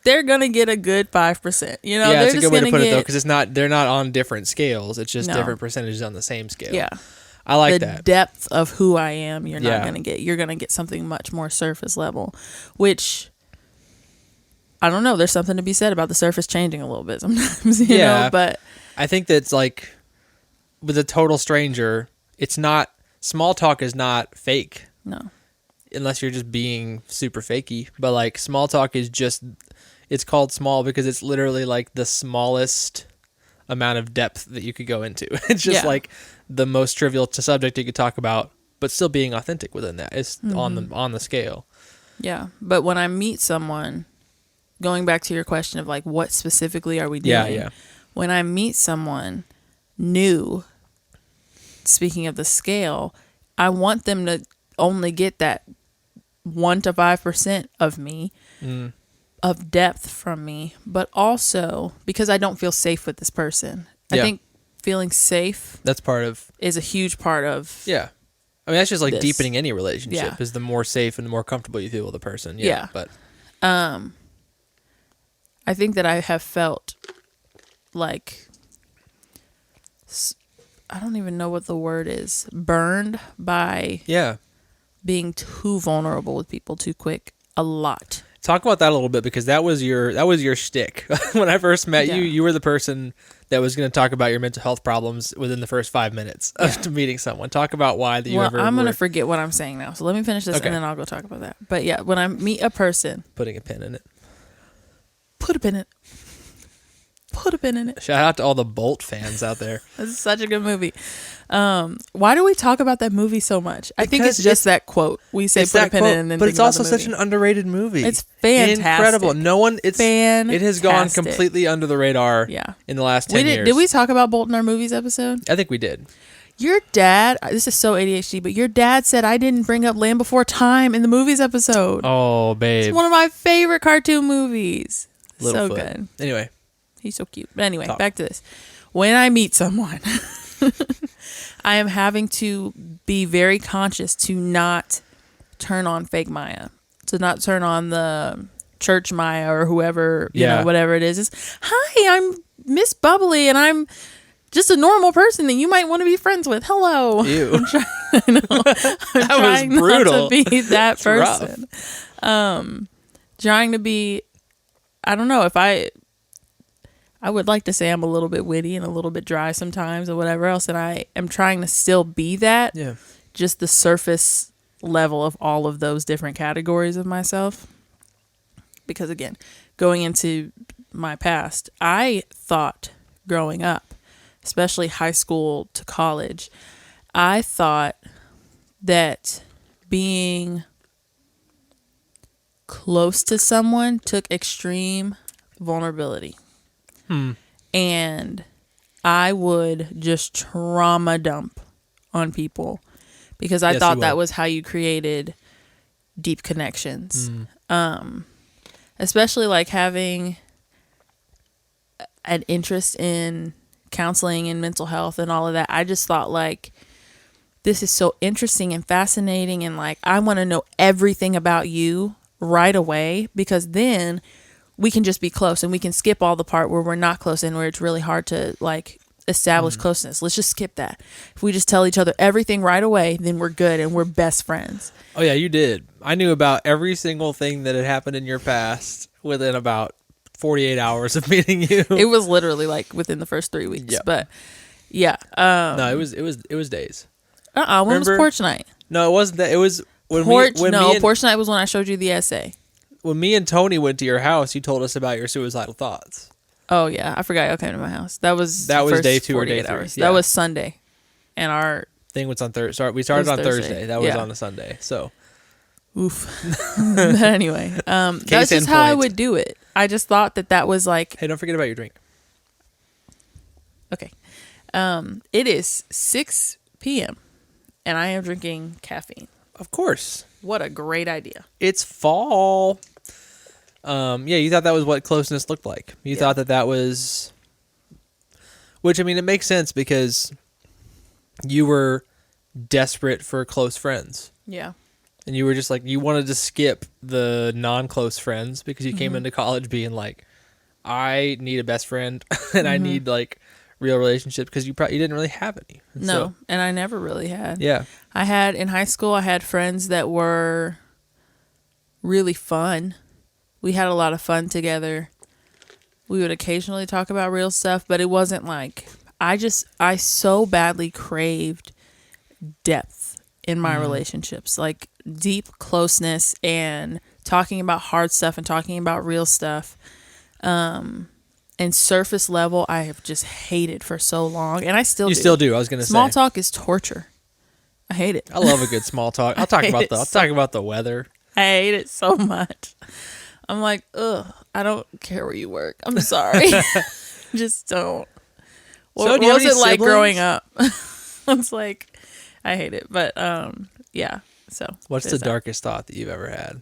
they're going to get a good 5%. You know, yeah, they're it's a just good way to gonna put it, get, though, because they're not on different scales. It's just No. different percentages on the same scale. Yeah. I like the that. depth of who I am, you're not Yeah. going to get. You're going to get something much more surface level, which I don't know. There's something to be said about the surface changing a little bit sometimes, you know, but I think that's like with a total stranger, it's not, small talk is not fake. no. Unless you're just being super fakey. But like small talk is just, it's called small because it's literally like the smallest amount of depth that you could go into. It's just like the most trivial subject you could talk about, but still being authentic within that. It's on the scale. Yeah. But when I meet someone, going back to your question of like, what specifically are we doing? Yeah. When I meet someone new, speaking of the scale, I want them to only get that 1 to 5% of me, of depth from me, but also because I don't feel safe with this person. I think feeling safe, that's part of, is a huge part of. Yeah. I mean, that's just like this. deepening any relationship. Yeah. Is the more safe and the more comfortable you feel with a person. Yeah. But I think that I have felt like, I don't even know what the word is, burned by being too vulnerable with people too quick a lot. Talk about that a little bit, because that was your shtick. When I first met you, you were the person that was going to talk about your mental health problems within the first 5 minutes of meeting someone. Talk about why that you ever I'm going to forget what I'm saying now. So let me finish this and then I'll go talk about that. But yeah, when I meet a person. Putting a pin in it. Put a pin in it. Put a pin in it. Shout out to all the Bolt fans out there. This is such a good movie. Why do we talk about that movie so much? I think it's just that quote. We say put a pin in it, and then but think it's about also the movie. such an underrated movie. It's fantastic. Incredible. No one, it has gone Fantastic. completely under the radar in the last 10 years. Did we talk about Bolt in our movies episode? I think we did. Your dad, this is so ADHD, but your dad said I didn't bring up Land Before Time in the movies episode. Oh, babe. It's one of my favorite cartoon movies. So good. Anyway. He's so cute. But anyway, back to this. When I meet someone, I am having to be very conscious to not turn on fake Maya, to not turn on the church Maya or whoever, you know, whatever it is. It's, hi, I'm Miss Bubbly and I'm just a normal person that you might want to be friends with. Hello. Ew. I'm trying was brutal. not to be that Rough. person. Trying to be, I don't know, if I would like to say I'm a little bit witty and a little bit dry sometimes or whatever else, and I am trying to still be that. Yeah. Just the surface level of all of those different categories of myself. Because again, going into my past, I thought growing up, especially high school to college, I thought that being close to someone took extreme vulnerability. And I would just trauma dump on people because I thought that was how you created deep connections. Especially like having an interest in counseling and mental health and all of that. I just thought like this is so interesting and fascinating, and like I want to know everything about you right away, because then we can just be close and we can skip all the part where we're not close and where it's really hard to like establish closeness. Let's just skip that. If we just tell each other everything right away, then we're good and we're best friends. Oh yeah, you did. I knew about every single thing that had happened in your past within about 48 hours of meeting you. It was literally like within the first 3 weeks. Yep. But yeah. No, it was days. When Remember? was porch night? No, it wasn't that. It was when Porch night was when I showed you the essay. when me and Tony went to your house, you told us about your suicidal thoughts. Oh yeah, I forgot y'all came to my house. That was Day 2 or day 3. Hours. Yeah. That was Sunday, and our thing was on Thursday. We started on Thursday. That was Yeah. on a Sunday. So, oof. But anyway, that's just how I would do it. I just thought that was like, hey, don't forget about your drink. okay. It is 6 p.m. and I am drinking caffeine. Of course, What a great idea! it's fall. Yeah, you thought that was what closeness looked like. You thought that was, which I mean, it makes sense because you were desperate for close friends. Yeah. And you were just like, you wanted to skip the non-close friends because you came into college being like, I need a best friend and I need like real relationships because you didn't really have any. And No, and I never really had. Yeah. I had in high school, I had friends that were really fun. We had a lot of fun together. We would occasionally talk about real stuff, but it wasn't like, I so badly craved depth in my relationships, like deep closeness and talking about hard stuff and talking about real stuff. And surface level, I have just hated for so long, and I still You do. still do. I was going to say. Small talk is torture. I hate it. I love a good small talk. I'll talk about the weather. I hate it so much. I'm like, ugh, I don't care where you work. I'm sorry. Just don't. What do you have was it any like siblings? growing up? It's like, I hate it. But yeah. So What's the there's that. darkest thought that you've ever had?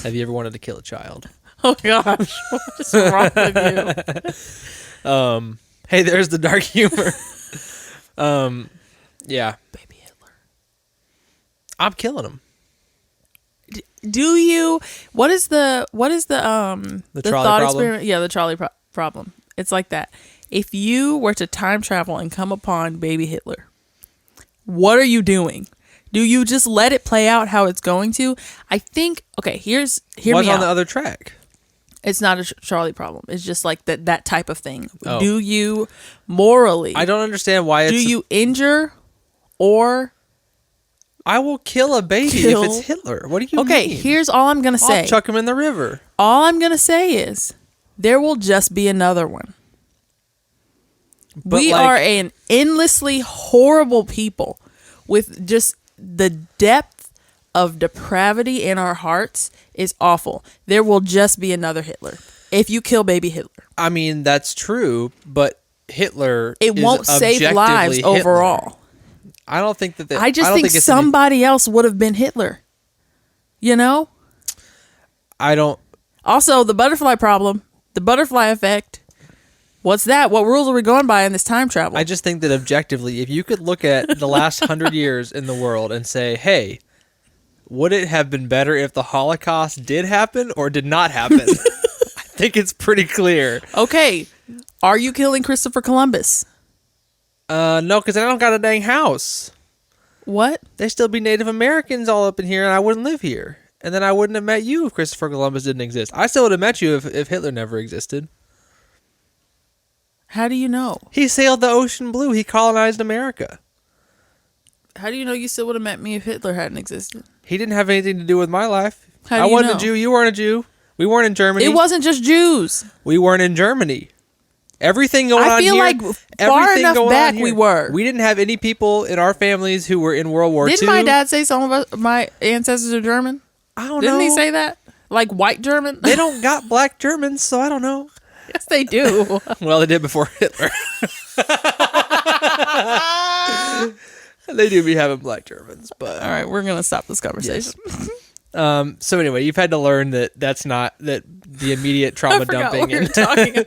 Have you ever wanted to kill a child? Oh gosh, what's wrong with you? Hey, there's the dark humor. Yeah, Baby Hitler. I'm killing him. Do you? What is the The trolley thought problem? experiment? Yeah, the trolley problem. It's like that. If you were to time travel and come upon baby Hitler, what are you doing? Do you just let it play out how it's going to? I think. Okay, hear What's me on out. the other track? It's not a trolley problem. It's just like that type of thing. Oh. Do you morally? I don't understand why it's. Do you injure or? I will kill a baby Kill- if it's Hitler. What do you Okay, mean? here's all I'm gonna say. I'll chuck him in the river. All I'm gonna say is there will just be another one. But We like- are an endlessly horrible people with just the depth of depravity in our hearts is awful. There will just be another Hitler if you kill baby Hitler. I mean, that's true, but Hitler. It is won't save objectively lives Hitler. overall. I don't think that. I just don't think it's somebody else would have been Hitler. You know? I don't. Also, the butterfly problem, the butterfly effect. What's that? What rules are we going by in this time travel? I just think that objectively, if you could look at the last 100 years in the world and say, hey, would it have been better if the Holocaust did happen or did not happen? I think it's pretty clear. Okay, are you killing Christopher Columbus? No, because I don't got a dang house. What? There'd still be Native Americans all up in here, and I wouldn't live here. And then I wouldn't have met you if Christopher Columbus didn't exist. I still would have met you if Hitler never existed. How do you know? He sailed the ocean blue. He colonized America. How do you know you still would have met me if Hitler hadn't existed? He didn't have anything to do with my life. How do I you wasn't know? a Jew. You weren't a Jew. We weren't in Germany. It wasn't just Jews. We weren't in Germany. Everything going on I here. feel like far everything enough going on back here. we were. We didn't have any people in our families who were in World War II. Didn't my dad say some of us, my ancestors are German? I don't Didn't know. he say that? Like white German? They don't got black Germans, so I don't know. Yes, they do. Well, they did before Hitler. They do be having black Germans, but All right, we're going to stop this conversation. So anyway, you've had to learn that the immediate I trauma forgot what dumping we were and talking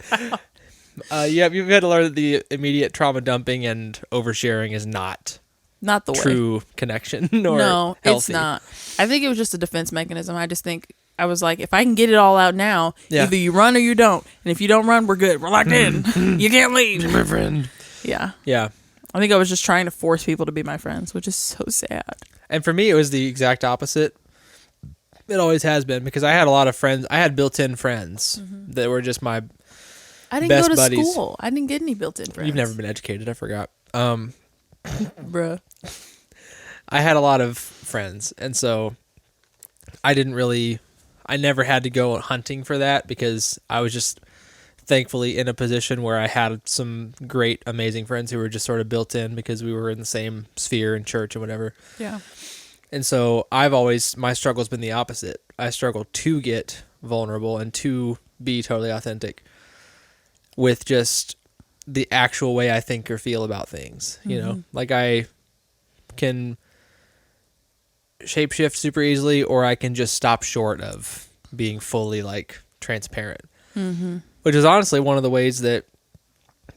about. you've had to learn that the immediate trauma dumping and oversharing is not Not the way. true connection or No, healthy. it's not. I think it was just a defense mechanism. I just think I was like, if I can get it all out now, Yeah. either you run or you don't. And if you don't run, we're good. We're locked in. You can't leave. My friend. Yeah. Yeah. I think I was just trying to force people to be my friends, which is so sad. And for me, it was the exact opposite. It always has been, because I had a lot of friends. I had built-in friends that were just my I didn't best go to buddies. school. I didn't get any built-in friends. You've never been educated. I forgot. Bruh. I had a lot of friends, and so I never had to go hunting for that, because I was just thankfully in a position where I had some great, amazing friends who were just sort of built in because we were in the same sphere in church and whatever. Yeah. And so my struggle's been the opposite. I struggle to get vulnerable and to be totally authentic with just the actual way I think or feel about things. You know, like I can shapeshift super easily, or I can just stop short of being fully like transparent, which is honestly one of the ways that,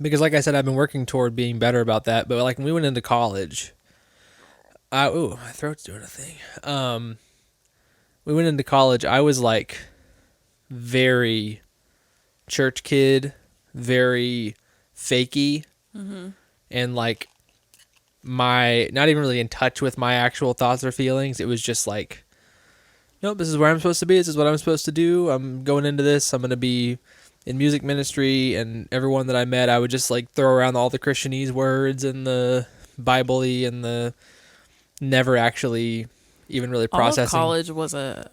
because like I said, I've been working toward being better about that. But like when we went into college, my throat's doing a thing. We went into college. I was like very church kid, very fakey, and like not even really in touch with my actual thoughts or feelings. It was just like, nope, this is where I'm supposed to be. This is what I'm supposed to do. I'm going into this. I'm going to be in music ministry. And everyone that I met, I would just like throw around all the Christianese words and the Bible-y and the never actually even really processing. All of college was a,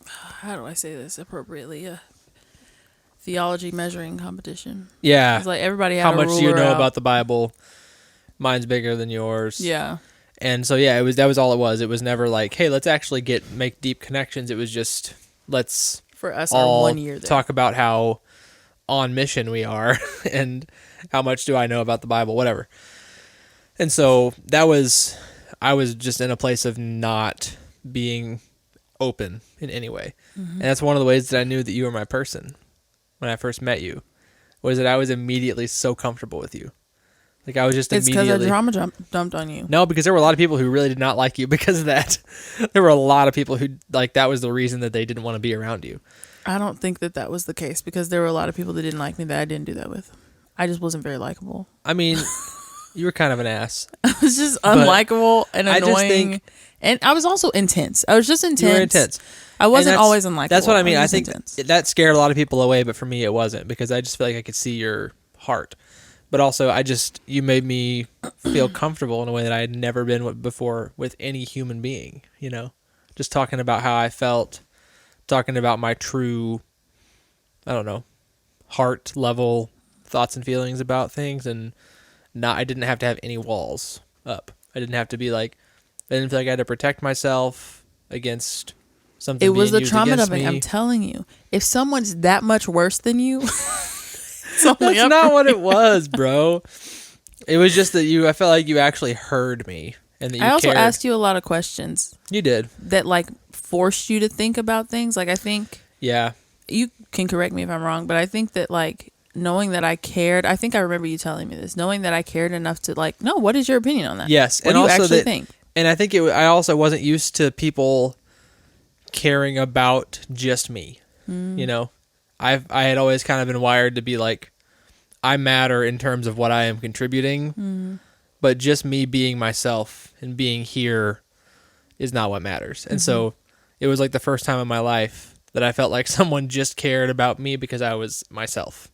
how do I say this appropriately? A theology measuring competition. Yeah. It's like everybody had How a much do you ruler know out. about the Bible? Mine's bigger than yours. Yeah. And so, yeah, that was all it was. It was never like, hey, let's actually make deep connections. It was just, let's For us, our all 1 year there. talk about how on mission we are and how much do I know about the Bible, whatever. And so I was just in a place of not being open in any way. And that's one of the ways that I knew that you were my person when I first met you, was that I was immediately so comfortable with you. Like I was just It's because immediately... I drama dumped on you. No, because there were a lot of people who really did not like you because of that. There were a lot of people who, like, that was the reason that they didn't want to be around you. I don't think that was the case, because there were a lot of people that didn't like me that I didn't do that with. I just wasn't very likable. I mean, you were kind of an ass. I was just unlikable and I just annoying. think- And I was also intense. I was just intense. You were intense. I wasn't And always unlikable. That's what I mean. I was think intense. that scared a lot of people away, but for me it wasn't, because I just feel like I could see your heart. But also, you made me feel comfortable in a way that I had never been before with any human being, you know? Just talking about how I felt, talking about my true, I don't know, heart level thoughts and feelings about things, and I didn't have to have any walls up. I didn't have to be like, I didn't feel like I had to protect myself against something It was being the used trauma against dumping. me. I'm telling you, if someone's that much worse than you, it's only That's up not from what it here. was, bro. It was just that I felt like you actually heard me and that you I also cared. asked you a lot of questions You did. that like forced you to think about things. Like I think Yeah. you can correct me if I'm wrong, but I think that like knowing that I cared, I think I remember you telling me this, knowing that I cared enough to like, no, what is your opinion on that? Yes. What and do you also actually that, think? And I think I also wasn't used to people caring about just me. You know, I had always kind of been wired to be like, I matter in terms of what I am contributing, but just me being myself and being here is not what matters. And so it was like the first time in my life that I felt like someone just cared about me because I was myself.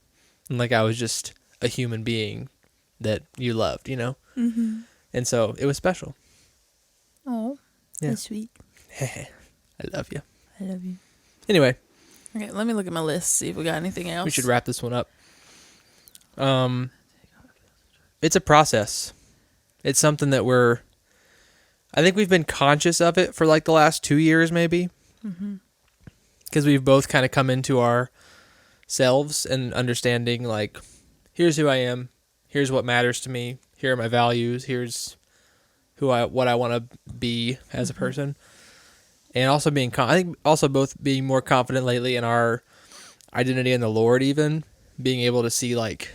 And like I was just a human being that you loved, you know? And so it was special. Oh, Yeah. that's sweet. I love you. I love you. Anyway, Okay, let me look at my list, see if we got anything else. we should wrap this one up. It's a process. It's something that I think we've been conscious of it for like the last 2 years, maybe. Because we've both kind of come into ourselves and understanding like, here's who I am. Here's what matters to me. Here are my values. Here's what I want to be as a person. And also I think also both being more confident lately in our identity in the Lord, even being able to see like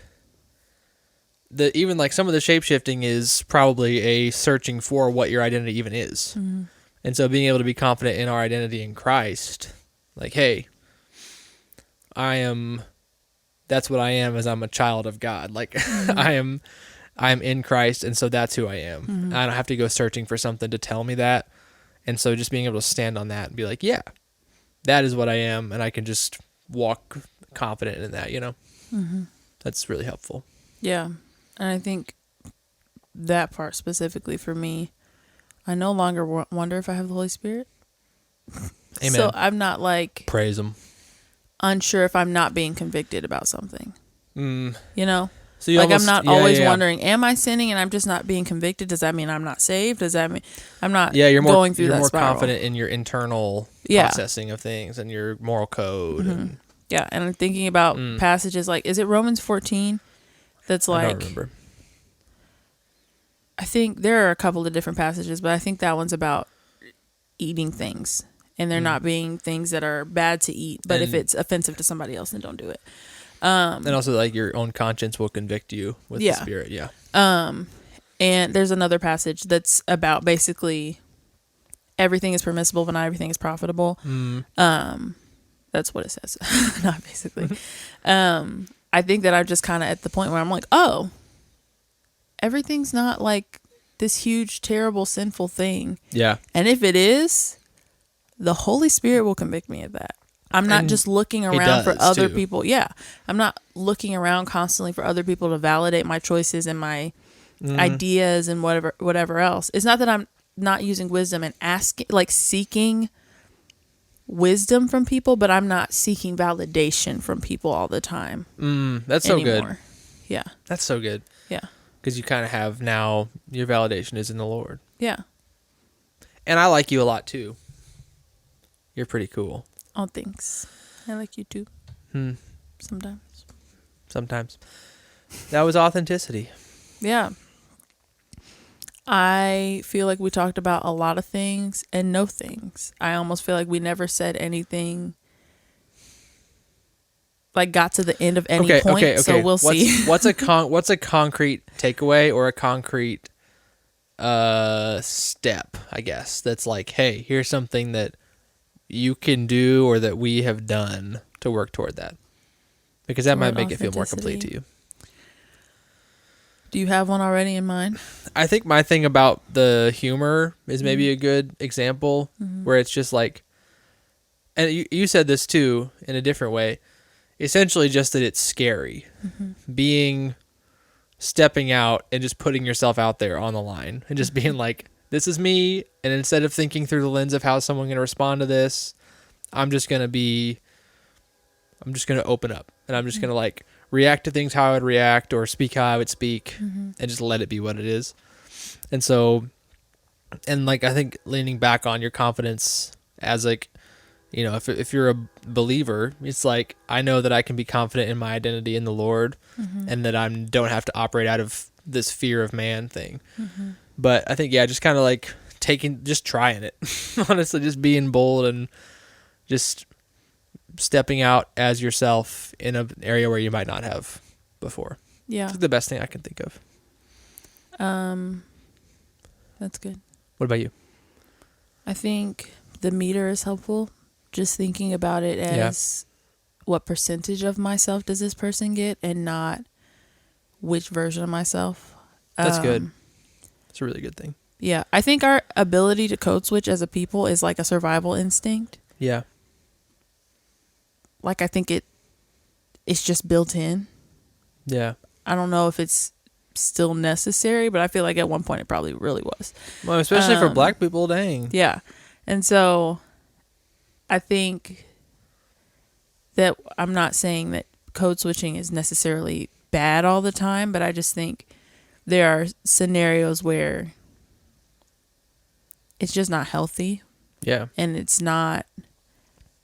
even like some of the shape shifting is probably a searching for what your identity even is. Mm-hmm. And so being able to be confident in our identity in Christ, like, hey, that's what I am, as I'm a child of God. Like Mm-hmm. I'm in Christ, and so that's who I am. Mm-hmm. I don't have to go searching for something to tell me that. And so just being able to stand on that and be like, yeah, that is what I am, and I can just walk confident in that, Mm-hmm. That's really helpful. Yeah. And I think that part specifically for me, I no longer wonder if I have the Holy Spirit. Amen. So I'm not like Praise him. unsure if I'm not being convicted about something. You know? So you like almost, I'm not yeah, always yeah. wondering, am I sinning and I'm just not being convicted? Does that mean I'm not saved? Does that mean I'm not You're more, going through you're that more spiral? confident in your internal Yeah. processing of things and your moral code. Mm-hmm. And Yeah, and I'm thinking about passages like, is it Romans 14? That's I like, don't remember. I think there are a couple of different passages, but I think that one's about eating things and there not being things that are bad to eat. But if And- it's offensive to somebody else, then don't do it. And also, like, your own conscience will convict you with Yeah. the Spirit. Yeah. And there's another passage that's about basically everything is permissible, but not everything is profitable. That's what it says. Not basically. I think that I'm just kind of at the point where I'm like, oh, everything's not like this huge, terrible, sinful thing. Yeah. And if it is, the Holy Spirit will convict me of that. I'm not And just looking He around for does, other too. people. Yeah. I'm not looking around constantly for other people to validate my choices and my ideas and whatever else. It's not that I'm not using wisdom and seeking wisdom from people, but I'm not seeking validation from people all the time. That's so good. anymore. Yeah. That's so good. Yeah. Because you kind of have now your validation is in the Lord. Yeah. And I like you a lot, too. You're pretty cool. Oh, thanks. I like you too. Sometimes. Sometimes. That was authenticity. Yeah. I feel like we talked about a lot of things and no things. I almost feel like we never said anything, like got to the end of any point. Okay. So we'll see. What's a concrete takeaway or a concrete step, I guess, that's like, hey, here's something that you can do or that we have done to work toward that? Because that might make it feel more complete to you. Do you have one already in mind? I think my thing about the humor is maybe a good example where it's just like, and you said this too in a different way, essentially just that it's scary. Stepping out and just putting yourself out there on the line and just being like, this is me. And instead of thinking through the lens of how someone's going to respond to this, I'm just going to open up and I'm just going to like react to things how I would react or speak how I would speak and just let it be what it is. And so, and like, I think leaning back on your confidence as like, if you're a believer, it's like, I know that I can be confident in my identity in the Lord and that I don't have to operate out of this fear of man thing. But I think, just kind of like just trying it, honestly, just being bold and just stepping out as yourself in an area where you might not have before. Yeah. It's the best thing I can think of. That's good. What about you? I think the meter is helpful. Just thinking about it as what percentage of myself does this person get and not which version of myself. That's good. It's a really good thing. Yeah. I think our ability to code switch as a people is like a survival instinct. Yeah. Like I think it's just built in. Yeah. I don't know if it's still necessary, but I feel like at one point it probably really was. Well, especially for black people, dang. Yeah. And so I think that I'm not saying that code switching is necessarily bad all the time, but I just think there are scenarios where it's just not healthy Yeah. and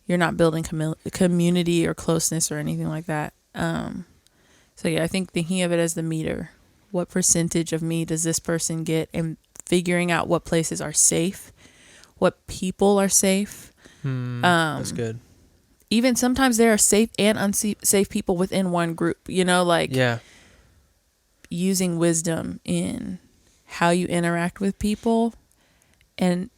you're not building community or closeness or anything like that. So yeah, I think thinking of it as the meter, what percentage of me does this person get, and figuring out what places are safe, what people are safe. That's good. Even sometimes there are safe and unsafe people within one group, like Yeah. using wisdom in how you interact with people, and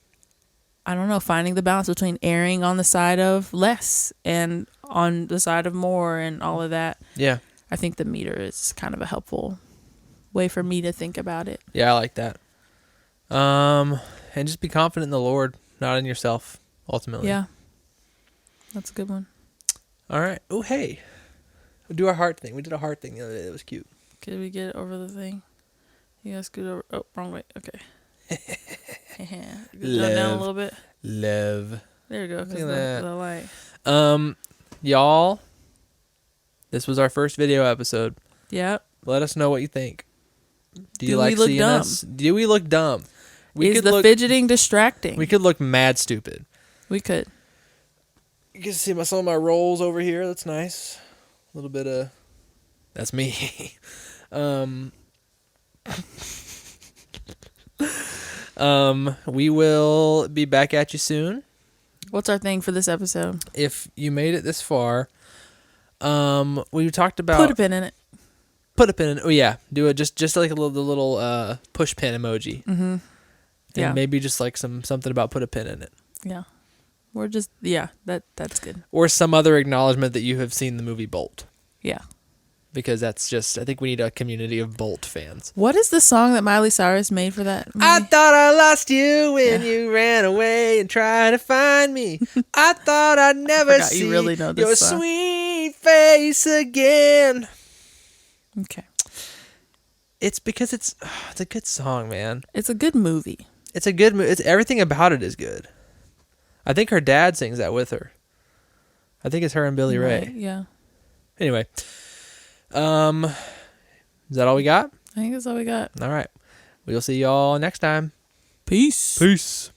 I don't know, finding the balance between erring on the side of less and on the side of more and all of that. Yeah. I think the meter is kind of a helpful way for me to think about it. Yeah, I like that. And just be confident in the Lord, not in yourself, ultimately. Yeah. That's a good one. All right. Oh, hey. We'll do our heart thing. We did a heart thing the other day. It was cute. Could we get over the thing? You gotta scoot over. Oh, wrong way. Okay. Go down a little bit. Love. There you go. Look Because at the light. Y'all, this was our first video episode. Yep. Let us know what you think. Do you Do like we look seeing dumb? us? Do we look dumb? Is the fidgeting distracting? We could look mad stupid. We could. You can see some of my rolls over here. That's nice. A little bit of... That's me. We will be back at you soon. What's our thing for this episode? If you made it this far, we talked about... Put a pin in it. Put a pin in... Oh, yeah. Do it just like the little push pin emoji. Mm-hmm. And maybe just like something about put a pin in it. Yeah. We're just... Yeah, that's good. Or some other acknowledgement that you have seen the movie Bolt. Yeah. Because that's just... I think we need a community of Bolt fans. What is the song that Miley Cyrus made for that movie? I thought I lost you when you ran away and tried to find me. I thought I'd never see you really know this your song. sweet face again. Okay. It's because it's a good song, man. It's a good movie. It's a good movie. It's everything about it is good. I think her dad sings that with her. I think it's her and Billy Ray. Right, yeah. Anyway, is that all we got? I think that's all we got. All right. We'll see y'all next time. Peace. Peace.